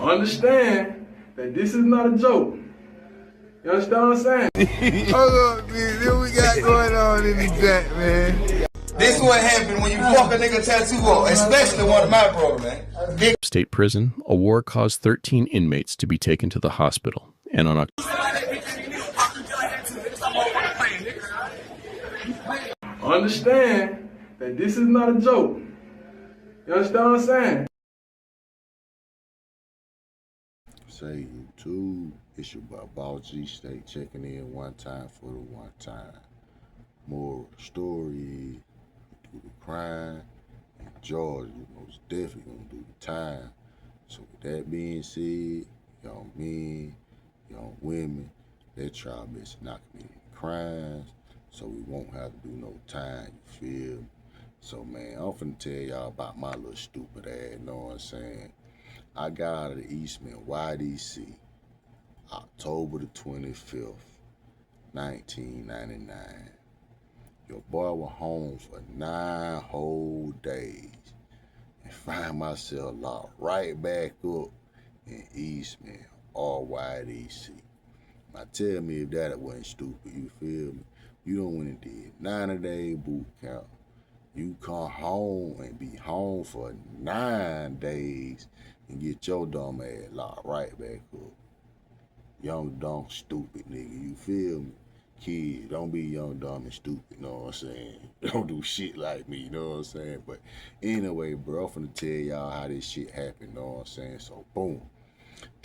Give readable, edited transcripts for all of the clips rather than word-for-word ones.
Understand that this is not a joke. You understand what I'm saying? Hold up, man. What we got going on in the jack, man? This is what happened when you fuck a nigga tattoo up, especially one of my brother, man. State Prison, a war caused 13 inmates to be taken to the hospital. And on Understand that this is not a joke. You understand what I'm saying? Say YouTube, it's your boy BOS-G-STATE checking in one time for the one time. More story, do the crime, and Georgia, you most definitely gonna do the time. So with that being said, young men, young women, let y'all bitch not commit any crimes, so we won't have to do no time, you feel me? So man, I'm finna tell y'all about my little stupid ass, you know what I'm saying? I got out of the Eastman YDC, October the 25th, 1999. Your boy was home for 9 whole days and find myself locked right back up in Eastman, RYDC. Now tell me if that wasn't stupid, you feel me? You done went and did 90-day boot camp. You come home and be home for 9 days and get your dumb ass locked right back up. Young, dumb, stupid nigga, you feel me? Kid, don't be young, dumb, and stupid, you know what I'm saying? Don't do shit like me, you know what I'm saying? But anyway, bro, I'm finna tell y'all how this shit happened, you know what I'm saying? So, boom.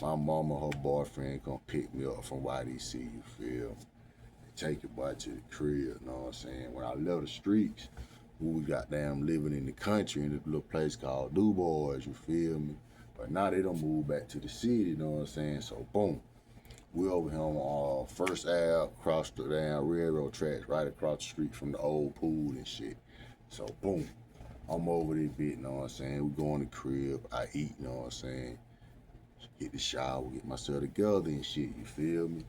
My mama, her boyfriend gonna pick me up from YDC, you feel me? Take your boy to the crib, you know what I'm saying? When I left the streets, we goddamn living in the country in a little place called Du Bois, you feel me? But now they done moved back to the city, you know what I'm saying? So boom, we over here on First Ave, across the damn railroad tracks, right across the street from the old pool and shit. So boom, I'm over this bit, you know what I'm saying? We go in the crib, I eat, you know what I'm saying? Get the shower, get myself together and shit, you feel me?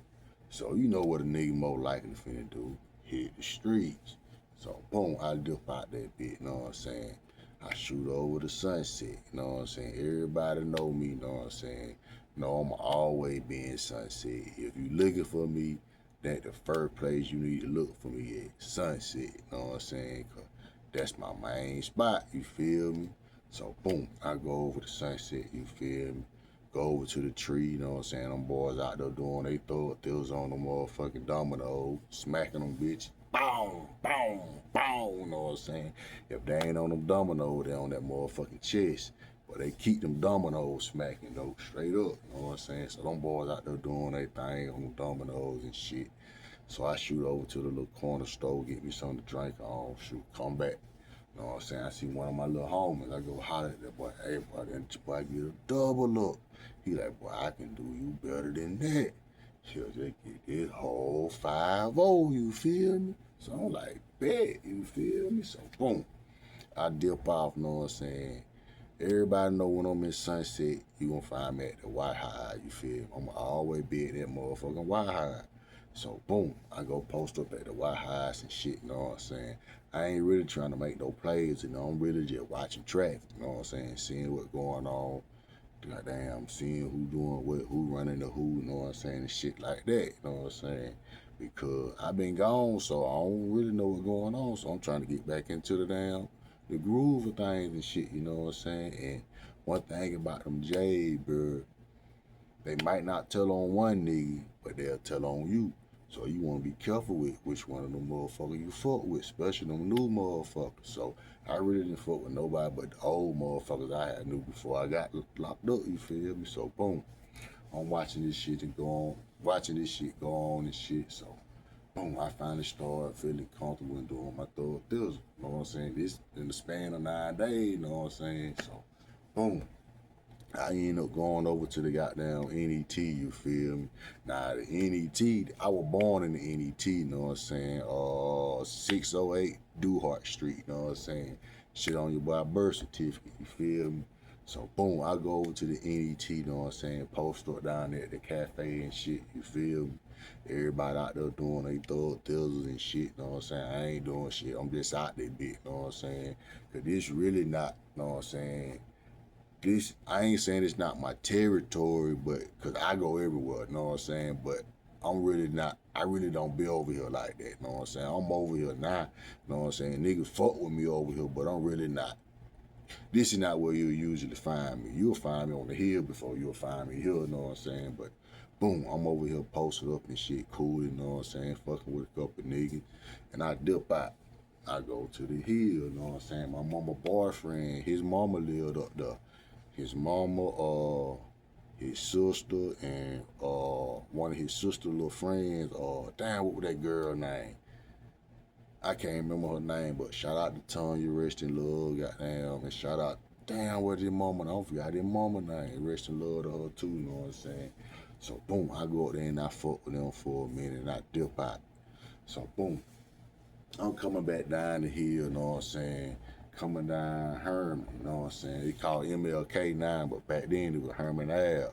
So you know what a nigga more likely finna do, hit the streets. So boom, I dip out that bit, you know what I'm saying? I shoot over the Sunset, you know what I'm saying? Everybody know me, you know what I'm saying? Know I'm always be in Sunset. If you looking for me, that the first place you need to look for me at Sunset, you know what I'm saying? 'Cause that's my main spot, you feel me? So boom, I go over to Sunset, you feel me? Go over to the tree, you know what I'm saying? Them boys out there doing they throws on them motherfucking dominoes, smacking them bitches. Boom, boom, boom, you know what I'm saying? If they ain't on them dominoes, they on that motherfucking chest. But they keep them dominoes smacking though, straight up, you know what I'm saying? So them boys out there doing their thing on them dominoes and shit. So I shoot over to the little corner store, get me something to drink on, shoot, come back. You know what I'm saying? I see one of my little homies. I go holler at that boy, hey boy, that boy get a double look. He like, boy, I can do you better than that. He'll just get this whole 5-0, you feel me? So I'm like, bet, you feel me? So boom, I dip off, you know what I'm saying? Everybody know when I'm in Sunset, you gonna find me at the White High, you feel me? I'm always be at that motherfucking White High. So boom, I go post up at the White House and shit, you know what I'm saying? I ain't really trying to make no plays, you know, I'm really just watching traffic, you know what I'm saying? Seeing what's going on, goddamn, seeing who doing what, who running the who, you know what I'm saying, and shit like that, you know what I'm saying? Because I've been gone, so I don't really know what's going on, so I'm trying to get back into the groove of things and shit, you know what I'm saying? And one thing about them J's, bro, they might not tell on one nigga, but they'll tell on you. So you want to be careful with which one of them motherfuckers you fuck with, especially them new motherfuckers. So I really didn't fuck with nobody but the old motherfuckers I had knew before I got locked up, you feel me? So boom, I'm watching this shit go on and shit. So boom, I finally started feeling comfortable and doing my thug thizzle, you know what I'm saying? This in the span of 9 days, you know what I'm saying? So boom, I end up going over to the goddamn NET, you feel me? Now, the NET, I was born in the NET, you know what I'm saying? 608 Duhart Street, you know what I'm saying? Shit on your boy birth certificate, you feel me? So, boom, I go over to the NET, you know what I'm saying? Post up down there at the cafe and shit, you feel me? Everybody out there doing they thug thizzles and shit, you know what I'm saying? I ain't doing shit, I'm just out there bit, you know what I'm saying? Cause this really not, you know what I'm saying? this, I ain't saying it's not my territory, but cause I go everywhere, you know what I'm saying? But I'm really not, I really don't be over here like that, you know what I'm saying? I'm over here now, you know what I'm saying? Niggas fuck with me over here, but I'm really not. This is not where you'll usually find me. You'll find me on the hill before you'll find me here, you know what I'm saying? But boom, I'm over here posted up and shit, cool, you know what I'm saying? Fucking with a couple niggas, and I dip out. I go to the hill, you know what I'm saying? My mama boyfriend, his mama lived up there. His mama, his sister, and one of his sister little friends, damn, what was that girl name? I can't remember her name, but shout out to Tanya, rest in love, goddamn, and shout out, damn, what's his mama? I don't forget his mama name, rest in love to her too, you know what I'm saying? So boom, I go up there and I fuck with them for a minute and I dip out. So boom, I'm coming back down the hill, you know what I'm saying? Coming down Herman, you know what I'm saying? They call it MLK now, but back then it was Herman Ave.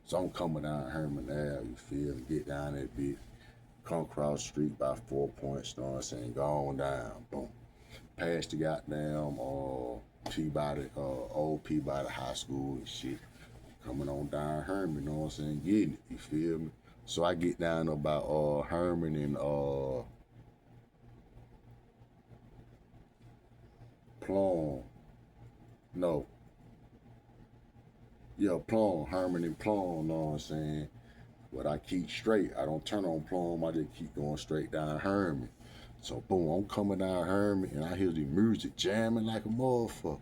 So I'm coming down Herman Ave, you feel me? Get down that bitch, come across the street by 4 points, you know what I'm saying? Go on down, boom. Past the goddamn Peabody, old Peabody High School and shit. Coming on down Herman, you know what I'm saying? Getting it, you feel me? So I get down about Herman and Plum. No. Yeah, Plum, Herman and Plum, you know what I'm saying? But I keep straight. I don't turn on Plum, I just keep going straight down Herman. So boom, I'm coming down Herman and I hear the music jamming like a motherfucker.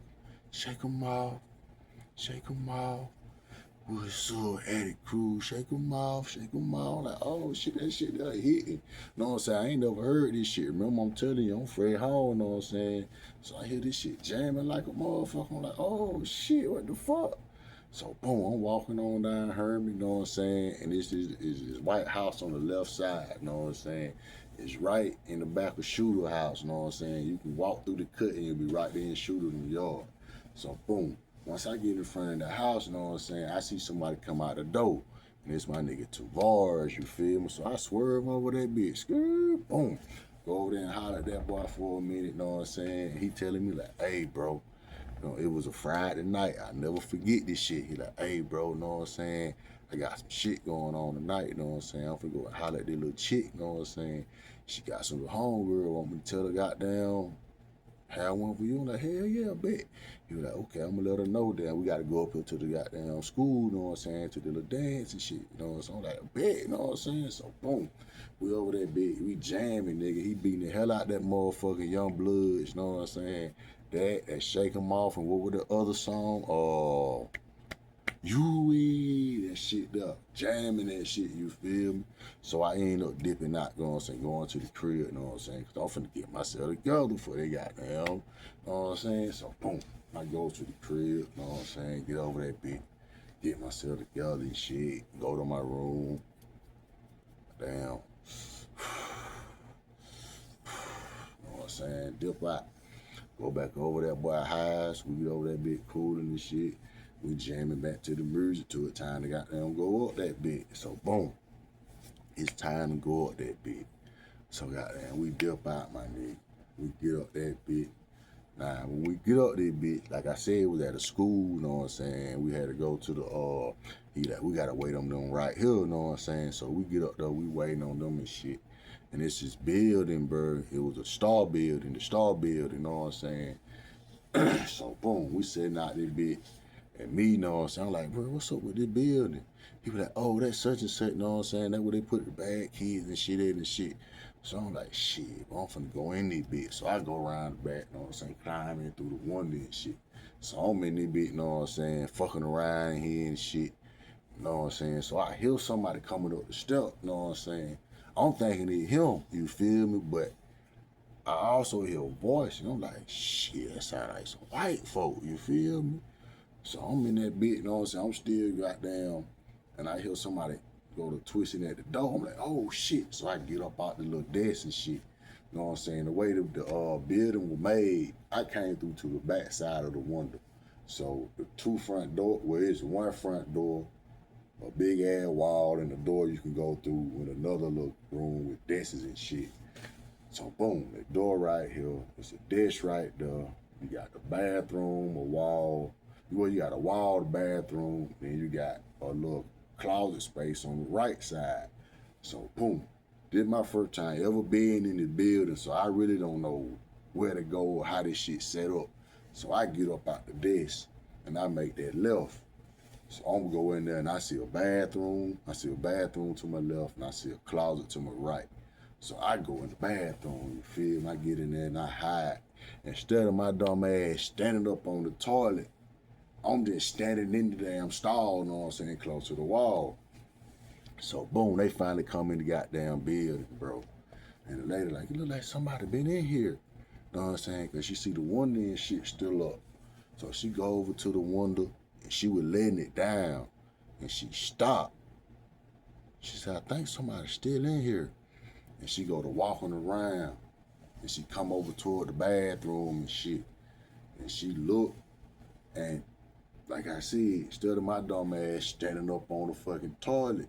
Shake 'em off, shake 'em off. What's up, Attic Crew? Shake 'em off, shake 'em off. Like, oh shit, that shit that hitting. You know what I'm saying? I ain't never heard this shit. Remember, I'm telling you, I'm Fred Hall, you know what I'm saying? So I hear this shit jamming like a motherfucker. I'm like, oh shit, what the fuck? So boom, I'm walking on down Herman, you know what I'm saying? And this is this White House on the left side, you know what I'm saying? It's right in the back of Shooter House, you know what I'm saying? You can walk through the cut and you'll be right there in Shooter in the yard. So boom, once I get in front of the house, you know what I'm saying, I see somebody come out the door. And it's my nigga Tavares, you feel me? So I swerve over that bitch, boom. Go over there and holler at that boy for a minute, you know what I'm saying? He telling me like, hey bro, you know, it was a Friday night. I never forget this shit. He like, hey bro, you know what I'm saying? I got some shit going on tonight, you know what I'm saying? I'm finna go and holler at this little chick, you know what I'm saying? She got some homegirl, want me to tell her goddamn, have one for you? I'm like, hell yeah, I bet. He was like, okay, I'm gonna let her know that we gotta go up here to the goddamn school, you know what I'm saying, to the little dance and shit, you know what I'm saying? I'm like, I bet, you know what I'm saying? So boom, we over that bitch, we jamming, nigga. He beating the hell out that motherfucking Young Bloods, you know what I'm saying? That Shake 'Em Off, and what was the other song? That shit there, jamming that shit, you feel me? So I end up dipping out, you know what I'm saying, going to the crib, you know what I'm saying, because I'm finna get myself together before they got down, you know what I'm saying? So boom, I go to the crib, you know what I'm saying, get over that bitch, get myself together and shit, go to my room, damn, you know what I'm saying, dip out, go back over that boy house, we get over that bitch cooling and shit. We jamming back to the music to it, time to goddamn go up that bitch. So boom, it's time to go up that bitch. So goddamn, we dip out, my nigga. We get up that bitch. Now, when we get up that bitch, like I said, it was at a school, you know what I'm saying? We had to go to the, he like, we gotta wait on them right here, you know what I'm saying? So we get up there, we waiting on them and shit. And it's this building, bro. It was a star building, the star building, you know what I'm saying? So boom, we sitting out this bitch. And me, you know what I'm saying? I'm like, bro, what's up with this building? He was like, oh, that's such and such, you know what I'm saying? That's where they put the bad kids and shit in and shit. So I'm like, shit, I'm finna go in this bitch. So I go around the back, you know what I'm saying, climbing through the window and shit. So I'm in this bitch, you know what I'm saying, fucking around in here and shit, you know what I'm saying? So I hear somebody coming up the step, you know what I'm saying? I'm thinking it's him, you feel me? But I also hear a voice, and I'm like, shit, that sound like some white folk, you feel me? So I'm in that bitch, you know what I'm saying? I'm still goddamn, and I hear somebody go to twisting at the door. I'm like, oh shit. So I get up out the little desk and shit. You know what I'm saying? The way the building was made, I came through to the back side of the window. So the two front door, well, it's one front door, a big ass wall, and the door you can go through with another little room with desks and shit. So boom, the door right here, it's a desk right there. You got the bathroom, a wall, Well, you got a wall, the bathroom, then you got a little closet space on the right side. So boom, this is my first time ever being in the building, so I really don't know where to go or how this shit set up. So I get up out the desk and I make that left. So I'm gonna go in there and I see a bathroom. I see a bathroom to my left and I see a closet to my right. So I go in the bathroom, you feel me? I get in there and I hide. Instead of my dumb ass standing up on the toilet, I'm just standing in the damn stall, you know what I'm saying, close to the wall. So boom, they finally come in the goddamn building, bro. And the lady like, it look like somebody been in here. You know what I'm saying? Cause she see the window and shit still up. So she go over to the window and she was letting it down. And she stopped. She said, I think somebody's still in here. And she go to walking around. And she come over toward the bathroom and shit. And she look, and like I said, instead of my dumb ass standing up on the fucking toilet,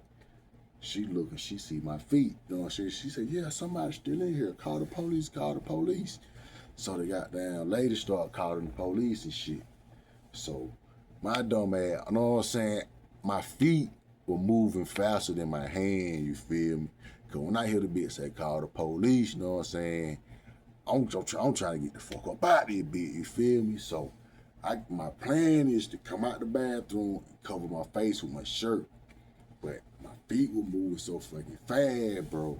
she look and she see my feet. You know what I'm saying? She said, yeah, somebody's still in here. Call the police, call the police. So the goddamn lady start calling the police and shit. So my dumb ass, you know what I'm saying? My feet were moving faster than my hand, you feel me? Cause when I hear the bitch say call the police, you know what I'm saying? I'm trying to get the fuck up out there, bitch, you feel me? So my plan is to come out the bathroom and cover my face with my shirt. But my feet were moving so fucking fast, bro.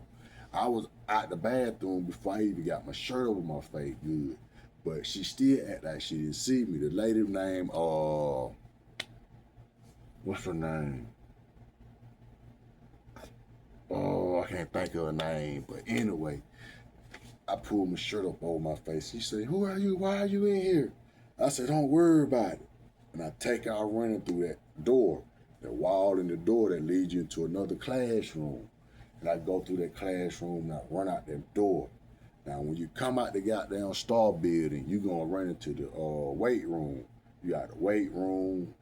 I was out the bathroom before I even got my shirt over my face good. But she still act like she didn't see me. The lady name, what's her name? Oh, I can't think of her name. But anyway, I pulled my shirt up over my face. She said, who are you? Why are you in here? I said, don't worry about it. And I take out running through that door, the wall in the door that leads you into another classroom. And I go through that classroom and I run out that door. Now, when you come out the goddamn Star building, you're going to run into the weight room. You got the weight room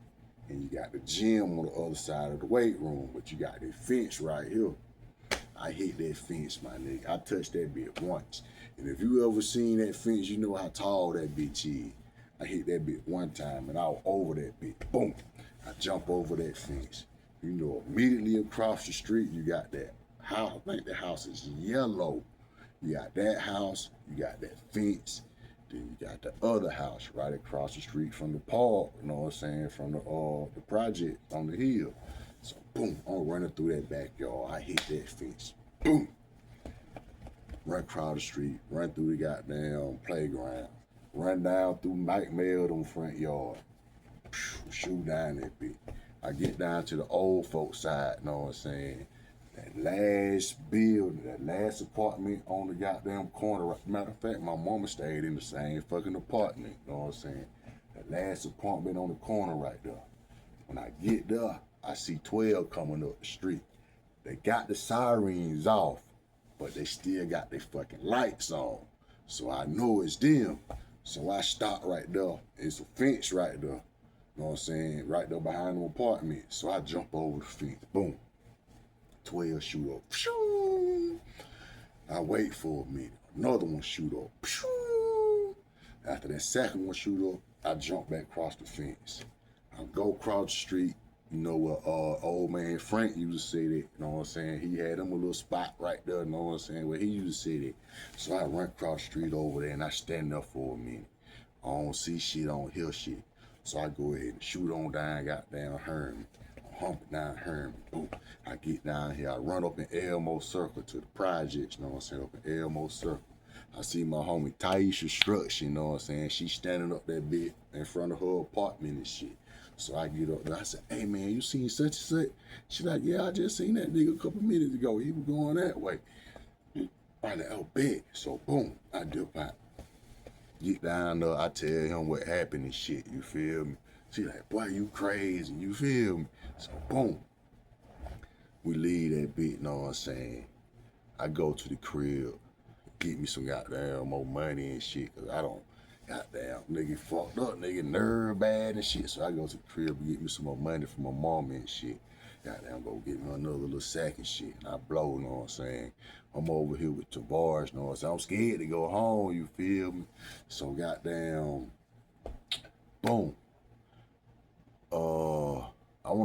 and you got the gym on the other side of the weight room, but you got the fence right here. I hit that fence, my nigga. I touched that bitch once. And if you ever seen that fence, you know how tall that bitch is. I hit that bitch one time and I was over that bitch. Boom. I jump over that fence. You know, immediately across the street, you got that house. I think the house is yellow. You got that house, you got that fence, then you got the other house right across the street from the park, you know what I'm saying, from the project on the hill. So boom, I'm running through that backyard. I hit that fence. Boom. Run across the street, run through the goddamn playground, run down through Mike Meldon front yard, shoot down that bitch. I get down to the old folks side, you know what I'm saying? That last building, that last apartment on the goddamn corner. Matter of fact, my mama stayed in the same fucking apartment, you know what I'm saying? That last apartment on the corner right there. When I get there, I see 12 coming up the street. They got the sirens off, but they still got their fucking lights on. So I know it's them. So I stop right there. It's a fence right there. You know what I'm saying? Right there behind the apartment. So I jump over the fence. Boom. 12 shoot up. I wait for a minute. Another one shoot up. After that second one shoot up, I jump back across the fence. I go across the street. You know what old man Frank used to say that, you know what I'm saying? He had him a little spot right there, you know what I'm saying, where he used to say that. So I run across the street over there and I stand there for a minute. I don't see shit, I don't hear shit. So I go ahead and shoot on down goddamn Herman. Hump it down Herman, boom. I get down here, I run up in Elmo Circle to the projects, you know what I'm saying, up in Elmo Circle. I see my homie Taisha Struction, you know what I'm saying, she's standing up that bit in front of her apartment and shit. So I get up there, I said, hey man, you seen such and such? She like, yeah, I just seen that nigga a couple minutes ago, he was going that way. I like, oh, bet. So boom, I dip out. Get down there, I tell him what happened and shit, you feel me? She like, boy, you crazy, you feel me? So boom, we leave that bit, you know what I'm saying? I go to the crib, get me some goddamn more money and shit, cause I don't, goddamn, nigga fucked up, nigga nerve bad and shit. So I go to the crib and get me some more money from my mama and shit. Goddamn, go get me another little sack and shit, and I blow, you know what I'm saying? I'm over here with Tavares, you know what I'm saying? I'm scared to go home, you feel me? So goddamn, boom.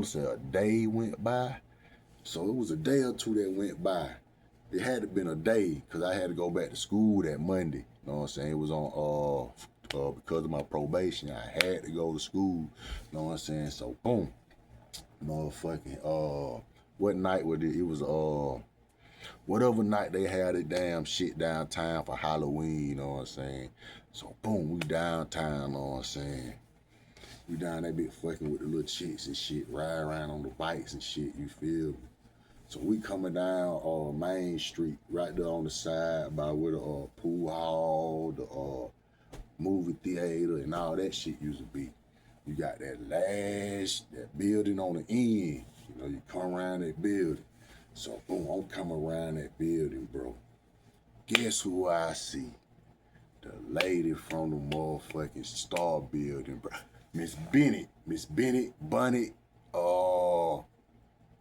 want to say a day went by. So it was a day or two that went by. It had to been a day because I had to go back to school that Monday. You know what I'm saying? It was on because of my probation. I had to go to school. You know what I'm saying? So boom, motherfucking what night was it? It was whatever night they had it damn shit downtown for Halloween. You know what I'm saying? So boom, we downtown. You know what I'm saying? We down that bit fucking with the little chicks and shit, ride around on the bikes and shit. You feel me? So we coming down Main Street, right there on the side by where the pool hall, the movie theater, and all that shit used to be. You got that building on the end. You know, you come around that building. So boom, I'm coming around that building, bro. Guess who I see? The lady from the motherfucking Star Building, bro. Miss Bennett, Bunny,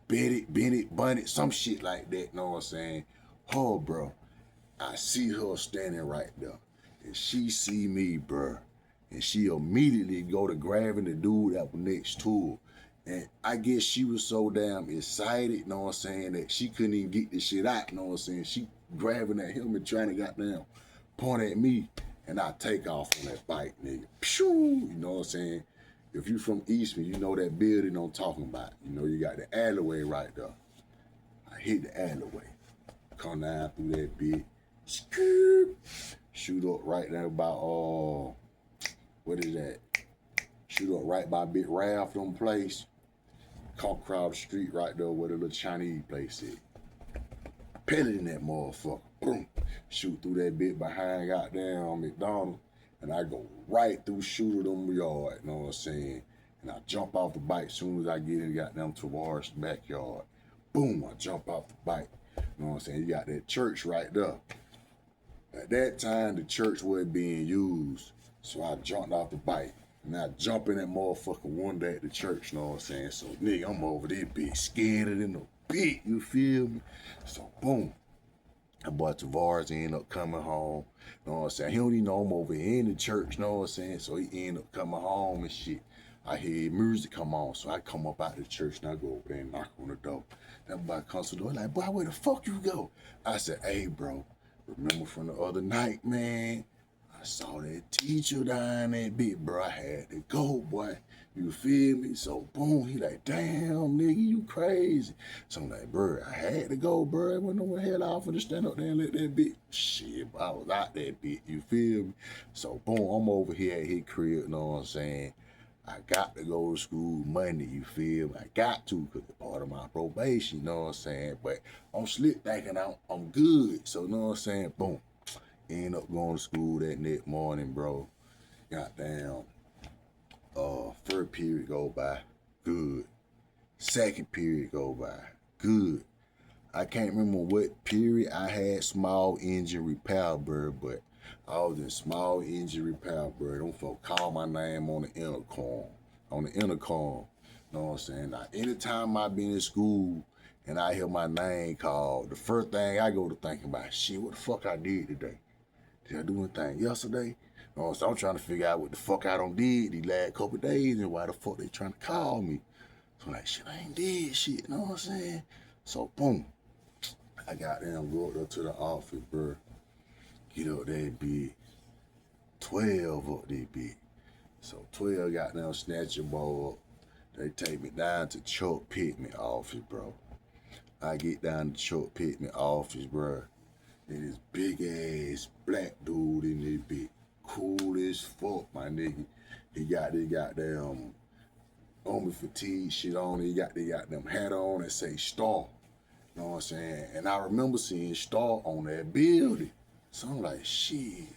Bennett, Bunny, some shit like that, know what I'm saying? Oh, bro, I see her standing right there, and she see me, bro, and she immediately go to grabbing the dude that was next to her, and I guess she was so damn excited, know what I'm saying, that she couldn't even get the shit out, know what I'm saying? She grabbing at him and trying to goddamn point at me, and I take off on that bike, nigga. Pew! You know what I'm saying? If you from Eastman, you know that building I'm talking about. You know, you got the alleyway right there. I hit the alleyway. Come down through that bit. Shoot up right there about, what is that? Shoot up right by Big Ralph them place. Come across the street right there where the little Chinese place is. Pellet in that motherfucker. Boom. Shoot through that bit behind goddamn McDonald's. And I go right through Shooter them yard, you know what I'm saying? And I jump off the bike as soon as I get in goddamn towards the backyard. Boom, I jump off the bike. You know what I'm saying? You got that church right there. At that time, the church wasn't being used. So I jumped off the bike. And I jump in that motherfucker one day at the church, you know what I'm saying? So nigga, I'm over there bit scared in the bit, you feel me? So boom. That boy Tavares ended up coming home. You know what I'm saying? He don't even know I'm over in the church, you know what I'm saying? So he ended up coming home and shit. I hear music come on, so I come up out of the church and I go over there and knock on the door. That boy comes to the door like, boy, where the fuck you go? I said, hey, bro, remember from the other night, man? I saw that teacher down that bit, bro. I had to go, boy. You feel me? So, boom, he like, damn, nigga, you crazy. So I'm like, bro, I had to go, bro. I wasn't no hell off to stand up there and let that bit. Shit, I was out that bit, you feel me? So, boom, I'm over here at his crib, you know what I'm saying? I got to go to school Monday, you feel me? I got to, because it's part of my probation, you know what I'm saying? But I'm slick thinking I'm good, so you know what I'm saying? Boom. End up going to school that next morning, bro. Goddamn. First period go by, good. Second period go by, good. I can't remember what period I had small engine repair, bro, but I was in small engine repair, bro. Them folk call my name on the intercom. You know what I'm saying? Now, anytime I been in school and I hear my name called, the first thing I go to thinking about, shit, what the fuck I did today? Did I do anything yesterday? You know, so I'm trying to figure out what the fuck I done did these last couple of days and why the fuck they trying to call me. So I'm like, shit, I ain't did shit, you know what I'm saying? So boom, I got them, go up there to the office, bro. Get up there, big. 12 up there, big. So 12 got them, snatch your ball up. They take me down to Chuck Pittman office, bro. I get down to Chuck Pittman office, bro. And this big ass black dude in there, big. Cool as fuck, my nigga. He got this goddamn army fatigue shit on. He got the goddamn hat on that say Star. You know what I'm saying? And I remember seeing Star on that building. So I'm like, shit,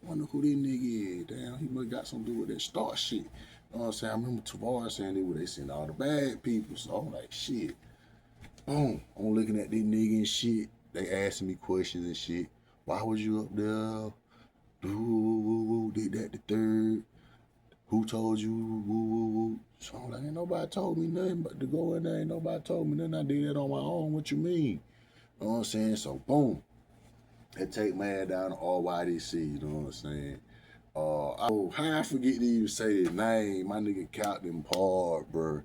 wonder who this nigga is. Damn, he must got something to do with that Star shit. You know what I'm saying? I remember Tavares saying they send all the bad people. So I'm like, shit. Boom. I'm looking at this nigga and shit. They asking me questions and shit. Why was you up there? Woo, did that the third? Who told you? Woo. So I'm like, ain't nobody told me nothing but to go in there. Ain't nobody told me nothing. I did that on my own. What you mean? You know what I'm saying? So boom. They take my ass down to RYDC, you know what I'm saying? How I forget to even say his name. My nigga Captain Paul, bro.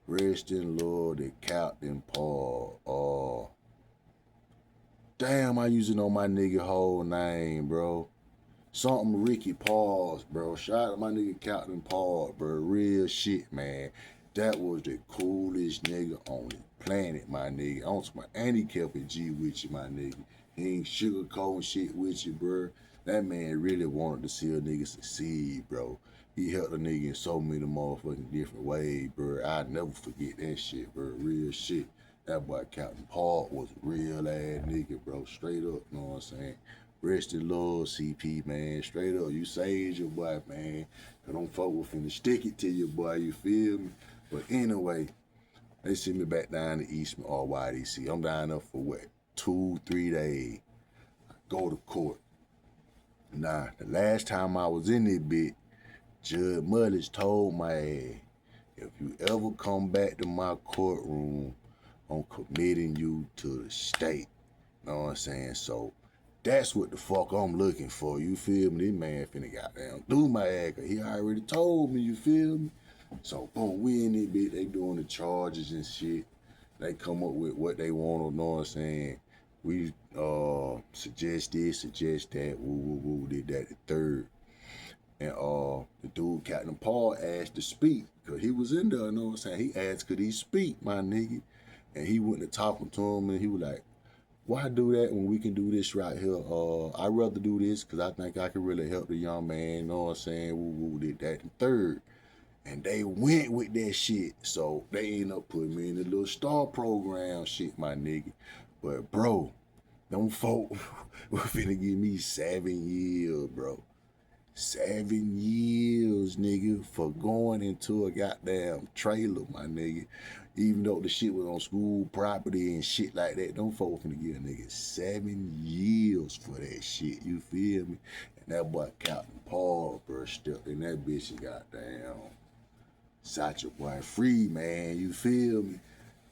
Rest in love to Captain Paul. Damn, I using on my nigga whole name, bro. Something Ricky Pauls, bro. Shout out to my nigga Captain Paul, bro. Real shit, man. That was the coolest nigga on the planet, my nigga. On to my Andy kept it G with you, my nigga. He ain't sugarcoating shit with you, bro. That man really wanted to see a nigga succeed, bro. He helped a nigga in so many motherfucking different ways, bro. I never forget that shit, bro. Real shit. That boy Captain Paul was a real ass nigga, bro. Straight up, know what I'm saying? Rest in love, CP, man. Straight up, you saved your boy, man. Cause them folk will finna stick it to you, boy. You feel me? But anyway, they send me back down to Eastman or YDC. I'm down there for what? 2-3 days. I go to court. Nah, the last time I was in this bitch, Judge Mullins told my ass, if you ever come back to my courtroom, I'm committing you to the state. Know what I'm saying? So that's what the fuck I'm looking for. You feel me? This man finna goddamn do my ass. He already told me, you feel me? So boom, we in this bitch, they doing the charges and shit. They come up with what they want, know what I'm saying? We suggest this, suggest that, woo, did that the third. And the dude, Captain Paul, asked to speak, because he was in there, you know what I'm saying? He asked, could he speak, my nigga? And he went to talking to him, and he was like, why do that when we can do this right here? I'd rather do this, because I think I can really help the young man, you know what I'm saying? Woo, did that the third. And they went with that shit. So they ended up putting me in the little star program shit, my nigga. But bro, them folk were finna give me 7 years, bro. 7 years, nigga, for going into a goddamn trailer, my nigga. Even though the shit was on school property and shit like that, them folk finna give a nigga 7 years for that shit, you feel me? And that boy Captain Paul, bro, stepped in that bitch and goddamn shot your boy free, man, you feel me?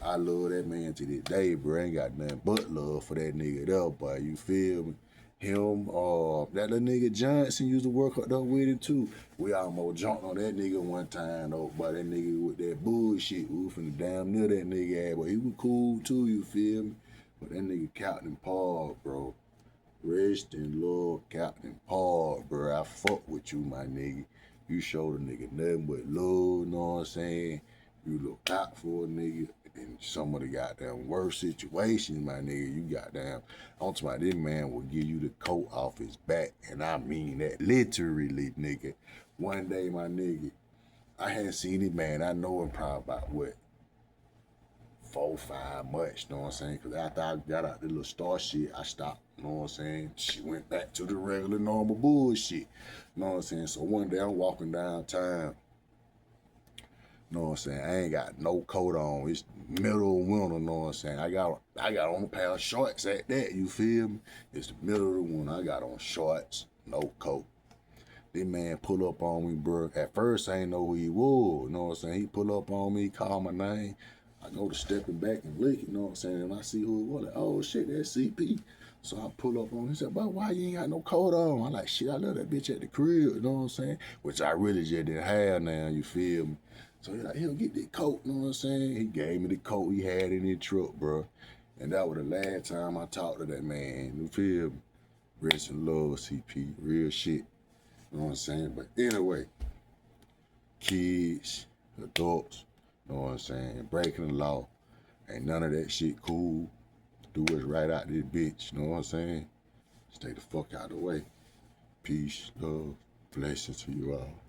I love that man to this day, bro. Ain't got nothing but love for that nigga there, boy, you feel me? Him, that little nigga Johnson used to work up there with him too. We almost jumped on that nigga one time though, but that nigga with that bullshit, we finna damn near that nigga ass, but he was cool too, you feel me? But that nigga Captain Paul, bro. Rest in love, Captain Paul, bro. I fuck with you, my nigga. You showed a nigga nothing but love, know what I'm saying? You look out for a nigga in some of the goddamn worst situations, my nigga. You goddamn, on to my, this man will give you the coat off his back, and I mean that literally, nigga. One day, my nigga, I hadn't seen him, man. I know him probably about what, 4-5 months, know what I'm saying? Because after I got out the little star shit, I stopped, know what I'm saying? She went back to the regular normal bullshit, know what I'm saying? So one day I'm walking downtown, know what I'm saying? I ain't got no coat on. It's middle of winter, know what I'm saying? I got on a pair of shorts at that, you feel me? It's the middle of the winter. I got on shorts, no coat. This man pull up on me, bro. At first, I ain't know who he was, know what I'm saying? He pull up on me, call my name. I go to stepping back and lick it, know what I'm saying? And I see who it was, like, oh shit, that's CP. So I pull up on him. He said, but why you ain't got no coat on? I'm like, shit, I left that bitch at the crib, you know what I'm saying? Which I really just didn't have now, you feel me? So he's like, he'll get that coat, you know what I'm saying? He gave me the coat he had in his truck, bro. And that was the last time I talked to that man, you feel me? Rest in love, CP, real shit, you know what I'm saying? But anyway, kids, adults, you know what I'm saying? Breaking the law, ain't none of that shit cool. Do what's right out this bitch, you know what I'm saying? Stay the fuck out of the way. Peace, love, blessings to you all.